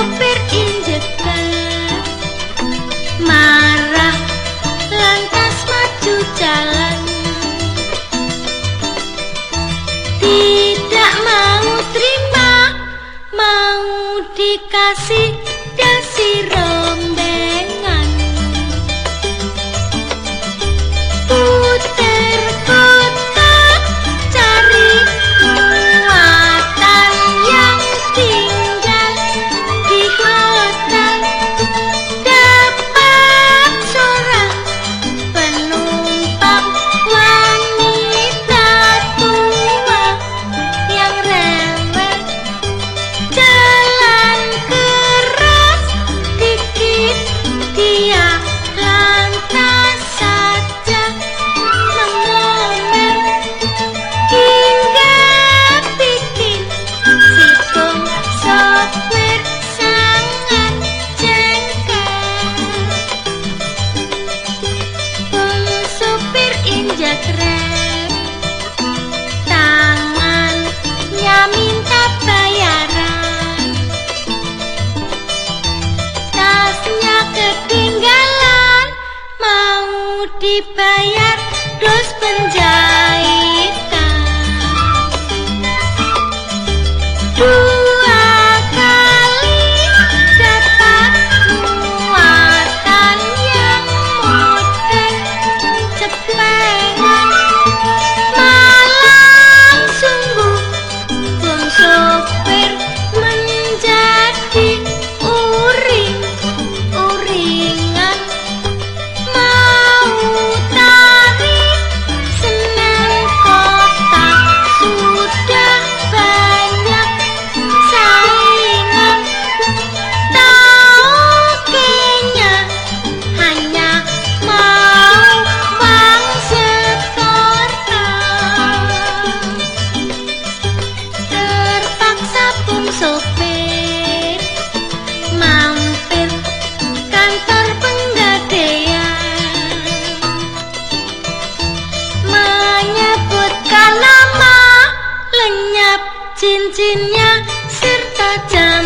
sopir injek gas, marah lantas maju jalan. Tidak mau terima, mau dikasih dasi rombengan. Puter kota cari muatan yang tinggal di hotel. Dapat seorang penumpang wanita tua yang rewel, jalan keras dikit dia lantas saja mengomel hingga bikin si bung sopir sangat jengkel. Bung sopir injak rem, tangannya minta bayaran. Tasnya ketinggalan, mau dibayar plus penjahitan. Dua kali dapat muatan yang modern cepengan, malang sungguh bung sopir menjadi uring-uringan. Mau tarik Senen kota sudah banyak saingan, tauke-nya hanya mau uang setoran. Terpaksa bung sopir mampir kantor penggadean, menyebutkan nama, lenyap cincinnya serta jam